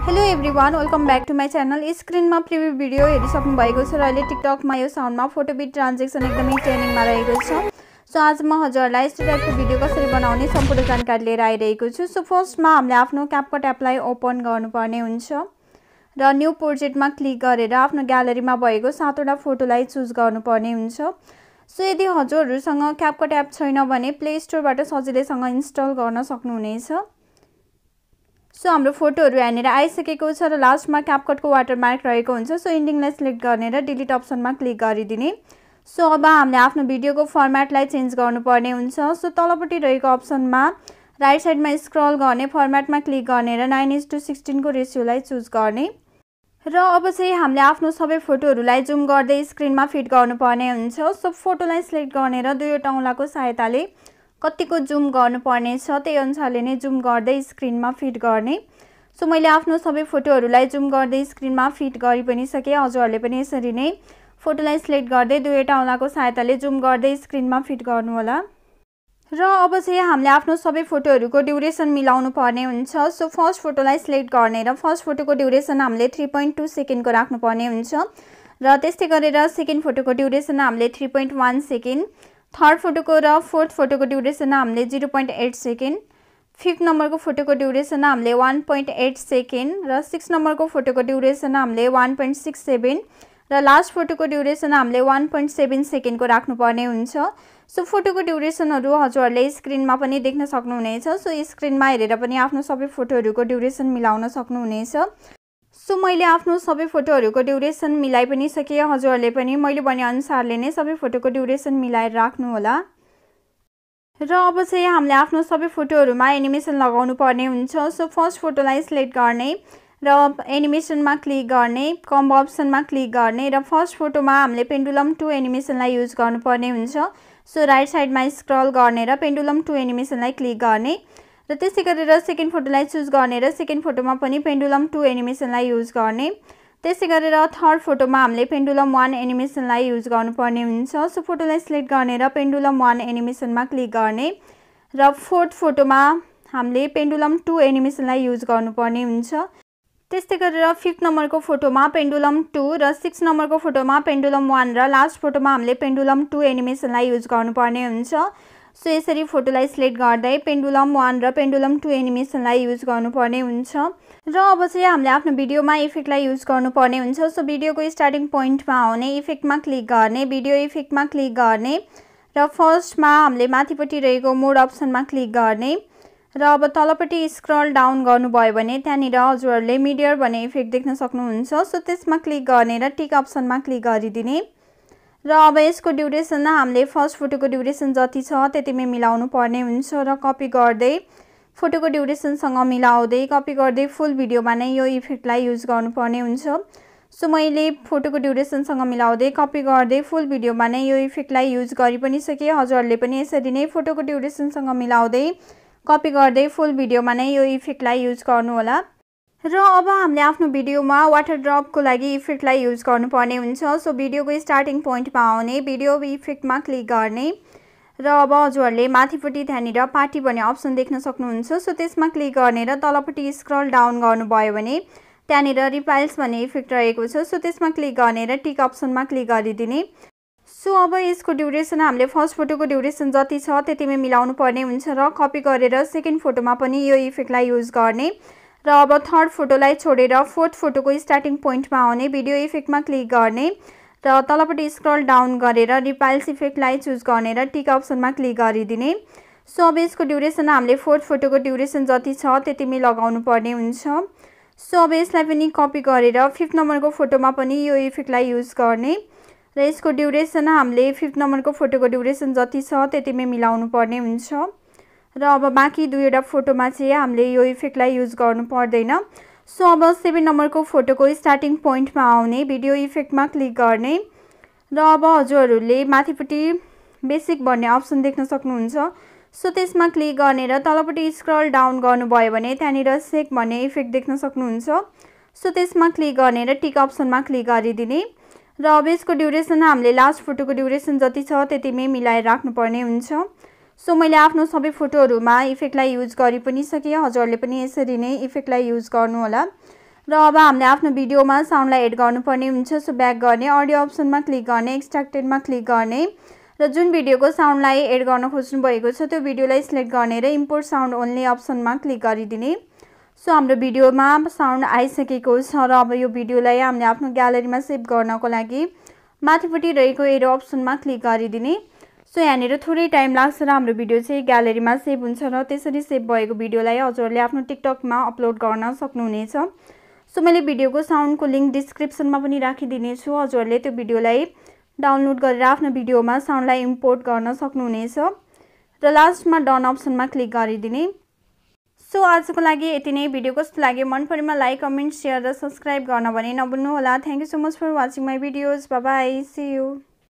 Hello everyone, welcome back to my channel. स्क्रिनमा preview video हेरिसक्नु भएको छ र अहिले टिकटकमा यो साउन्डमा फोटोबिट ट्रान्जेक्सन एकदमै ट्रेनिङमा रहेको छ। सो आज म हजुरहरूलाई यस्तो टाइपको भिडियो कसरी बनाउने सम्पूर्ण जानकारी लिएर आइरहेको छु। सो फर्स्टमा हामीले आफ्नो क्यापकट एपलाई ओपन गर्नुपर्ने हुन्छ र न्यू प्रोजेक्टमा क्लिक गरेर आफ्नो ग्यालरीमा भएको 7वटा फोटोलाई चुज गर्नुपर्ने हुन्छ। सो यदि हजुरहरूसँग क्यापकट एप छैन भने प्ले स्टोरबाट सजिलैसँग इन्स्टल गर्न सक्नुहुनेछ। सो हाम्रो फोटोहरू यहाँनिर आइसकेको छ र लास्टमा क्यापकटको वाटरमार्क रहेको हुन्छ। सो इन्डिङलाई सिलेक्ट गर्ने र डिलिट अप्सनमा क्लिक गरिदिने। सो अब हामीले आफ्नो भिडियोको फर्मेटलाई चेन्ज गर्नुपर्ने हुन्छ। सो तलपट्टि रहेको अप्सनमा राइट साइडमा स्क्रल गर्ने, फर्मेटमा क्लिक गर्ने र 9:16 को रेसियोलाई चुज गर्ने र अब चाहिँ हामीले आफ्नो सबै फोटोहरूलाई जुम गर्दै स्क्रिनमा फिट गर्नुपर्ने हुन्छ। सो फोटोलाई सिलेक्ट गर्ने र दुईवटा औँलाको सहायताले कतिको जुम गर्नुपर्ने छ त्यही अनुसारले नै जुम गर्दै स्क्रिनमा फिट गर्ने। सो मैले आफ्नो सबै फोटोहरूलाई जुम गर्दै स्क्रिनमा फिट गरि पनि सके। हजुरहरूले पनि यसरी नै फोटोलाई सिलेक्ट गर्दै दुईवटा औँलाको सहायताले जुम गर्दै स्क्रिनमा फिट गर्नुहोला। र अब चाहिँ हामीले आफ्नो सबै फोटोहरूको ड्युरेसन मिलाउनु पर्ने हुन्छ। सो फर्स्ट फोटोलाई सिलेक्ट गर्ने र फर्स्ट फोटोको ड्युरेसन हामीले 3.2 सेकेन्डको राख्नुपर्ने हुन्छ र त्यस्तै गरेर सेकेन्ड फोटोको ड्युरेसन हामीले 3.1 सेकेन्ड, थर्ड फोटोको र फोर्थ फोटोको ड्युरेसन हामीले 0.8 सेकेन्ड, फिफ्थ नम्बरको फोटोको ड्युरेसन हामीले 1.8 सेकेन्ड र 6 नम्बरको फोटोको ड्युरेसन हामीले 1.67 र लास्ट फोटोको ड्युरेसन हामीले 1.7 सेकेन्डको राख्नुपर्ने हुन्छ। सो फोटोको ड्युरेसनहरू हजुरहरूले स्क्रिनमा पनि देख्न सक्नुहुनेछ। सो स्क्रिनमा हेरेर पनि आफ्नो सबै फोटोहरूको ड्युरेसन मिलाउन सक्नुहुनेछ। सो मैले आफ्नो सबै फोटोहरूको ड्युरेसन मिलाइ पनि सके। हजुरहरूले पनि मैले भने अनुसारले नै सबै फोटोको ड्युरेसन मिलाएर राख्नुहोला। र अब चाहिँ हामीले आफ्नो सबै फोटोहरूमा एनिमेसन लगाउनु पर्ने हुन्छ। सो फर्स्ट फोटोलाई सिलेक्ट गर्ने र एनिमेसनमा क्लिक गर्ने, कम्बो अप्सनमा क्लिक गर्ने र फर्स्ट फोटोमा हामीले पेन्डुलम 2 एनिमेसनलाई युज गर्नुपर्ने हुन्छ। सो राइट साइडमा स्क्रल गर्ने र पेन्डुलम 2 एनिमेसनलाई क्लिक गर्ने र त्यसै गरेर सेकेन्ड फोटोलाई चुज गर्ने र सेकेन्ड फोटोमा पनि पेन्डुलम 2 एनिमेसनलाई युज गर्ने। त्यसै गरेर थर्ड फोटोमा हामीले पेन्डुलम 1 एनिमेसनलाई युज गर्नुपर्ने हुन्छ। सो फोटोलाई सिलेक्ट गर्ने र पेन्डुलम 1 एनिमेसनमा क्लिक गर्ने र फोर्थ फोटोमा हामीले पेन्डुलम 2 एनिमेसनलाई युज गर्नुपर्ने हुन्छ। त्यस्तै गरेर फिफ्थ नम्बरको फोटोमा पेन्डुलम 2 र 6 नम्बरको फोटोमा पेन्डुलम 1 र लास्ट फोटोमा हामीले पेन्डुलम 2 एनिमेसनलाई युज गर्नुपर्ने हुन्छ। सो यसरी फोटोलाई सिलेक्ट गर्दै पेन्डुलम 1 र पेन्डुलम 2 एनिमेसनलाई युज गर्नुपर्ने हुन्छ। र अब चाहिँ हामीले आफ्नो भिडियोमा इफेक्टलाई युज गर्नुपर्ने हुन्छ। सो भिडियोको स्टार्टिङ पोइन्टमा आउने, इफेक्टमा क्लिक गर्ने, भिडियो इफेक्टमा क्लिक गर्ने र फर्स्टमा हामीले माथिपट्टि रहेको मोड अप्सनमा क्लिक गर्ने र अब तलपट्टि स्क्रल डाउन गर्नुभयो भने त्यहाँनिर हजुरहरूले मिडियर भन्ने इफेक्ट देख्न सक्नुहुन्छ। सो त्यसमा क्लिक गर्ने र टिक अप्सनमा क्लिक गरिदिने र अब यसको ड्युरेसन हामीले फर्स्ट फोटोको ड्युरेसन जति छ त्यतिमै मिलाउनु पर्ने हुन्छ र कपी गर्दै फोटोको ड्युरेसनसँग मिलाउँदै कपी गर्दै फुल भिडियोमा नै यो इफेक्टलाई युज गर्नुपर्ने हुन्छ। सो मैले फोटोको ड्युरेसनसँग मिलाउँदै कपी गर्दै फुल भिडियोमा नै यो इफेक्टलाई युज गरि पनि सके। हजुरहरूले पनि यसरी नै फोटोको ड्युरेसनसँग मिलाउँदै कपी गर्दै फुल भिडियोमा नै यो इफेक्टलाई युज गर्नुहोला। र अब हामीले आफ्नो भिडियोमा वाटर ड्रपको लागि इफेक्टलाई युज गर्नुपर्ने हुन्छ। सो भिडियोको स्टार्टिङ पोइन्टमा आउने, भिडियो इफेक्टमा क्लिक गर्ने र अब हजुरहरूले माथिपट्टि त्यहाँनिर पार्टी भन्ने अप्सन देख्न सक्नुहुन्छ। सो त्यसमा क्लिक गर्ने र तलपट्टि स्क्रल डाउन गर्नुभयो भने त्यहाँनिर रिपाइल्स भन्ने इफेक्ट रहेको छ। सो त्यसमा क्लिक गर्ने र टिक अप्सनमा क्लिक गरिदिने। सो अब यसको ड्युरेसन हामीले फर्स्ट फोटोको ड्युरेसन जति छ त्यतिमै मिलाउनु पर्ने हुन्छ र कपी गरेर सेकेन्ड फोटोमा पनि यो इफेक्टलाई युज गर्ने र अब थर्ड फोटोलाई छोडेर फोर्थ फोटोको स्टार्टिङ पोइन्टमा आउने, भिडियो इफेक्टमा क्लिक गर्ने र तलपट्टि स्क्रल डाउन गरेर रिपाइल्स इफेक्टलाई चुज गर्ने र टिक अप्सनमा क्लिक गरिदिने। सो अब यसको ड्युरेसन हामीले फोर्थ फोटोको ड्युरेसन जति छ त्यतिमै लगाउनु पर्ने हुन्छ। सो अब यसलाई पनि कपी गरेर फिफ्थ नम्बरको फोटोमा पनि यो इफेक्टलाई युज गर्ने र यसको ड्युरेसन हामीले फिफ्थ नम्बरको फोटोको ड्युरेसन जति छ त्यतिमै मिलाउनु पर्ने हुन्छ र अब बाँकी दुईवटा फोटोमा चाहिँ हामीले यो इफेक्टलाई युज गर्नु पर्दैन। सो अब 7 नम्बरको फोटोको स्टार्टिङ पोइन्टमा आउने, भिडियो इफेक्टमा क्लिक गर्ने र अब हजुरहरूले माथिपट्टि बेसिक भन्ने अप्सन देख्न सक्नुहुन्छ। सो त्यसमा क्लिक गर्ने र तलपट्टि स्क्रल डाउन गर्नुभयो भने त्यहाँनिर सेक भन्ने इफेक्ट देख्न सक्नुहुन्छ। सो त्यसमा क्लिक गर्ने र टिक अप्सनमा क्लिक गरिदिने र अब यसको ड्युरेसन हामीले लास्ट फोटोको ड्युरेसन जति छ त्यतिमै मिलाएर राख्नुपर्ने हुन्छ। सो मैले आफ्नो सबै फोटोहरुमा इफेक्टलाई युज गरि पनि सके। हजुरहरूले पनि यसरी नै इफेक्टलाई युज गर्नु होला र अब हामीले आफ्नो भिडियोमा साउन्डलाई एड गर्नुपर्ने हुन्छ। सो ब्याक गर्ने, अडियो अप्सनमा क्लिक गर्ने, एक्सट्र्याक्टेडमा क्लिक गर्ने र जुन भिडियोको साउन्डलाई एड गर्न खोज्नु भएको छ त्यो भिडियोलाई सिलेक्ट गर्ने र इम्पोर्ट साउन्ड ओन्ली अप्सनमा क्लिक गरिदिने। सो हाम्रो भिडियोमा साउन्ड आइसकेको छ र अब यो भिडियोलाई हामीले आफ्नो ग्यालरीमा सेभ गर्नको लागि माथिपट्टि रहेको एरो अप्सनमा क्लिक गरिदिने। सो यहाँनिर थोरै टाइम लाग्छ र हाम्रो भिडियो चाहिँ ग्यालरीमा सेभ हुन्छ र त्यसरी सेभ भएको भिडियोलाई हजुरले आफ्नो टिकटकमा अपलोड गर्न सक्नुहुनेछ। सो मैले भिडियोको साउन्डको लिंक डिस्क्रिप्सनमा पनि राखिदिनेछु। हजुरले त्यो भिडियोलाई डाउनलोड गरेर आफ्नो भिडियोमा साउन्डलाई इम्पोर्ट गर्न सक्नुहुनेछ र लास्टमा डन अप्सनमा क्लिक गरिदिने। सो आजको लागि यति नै। भिडियो कस्तो लाग्यो मन परेमा लाइक, कमेन्ट, शेयर र सब्स्क्राइब गर्न भने नभुल्नु होला। Thank you so much for watching my videos. Bye bye, see you.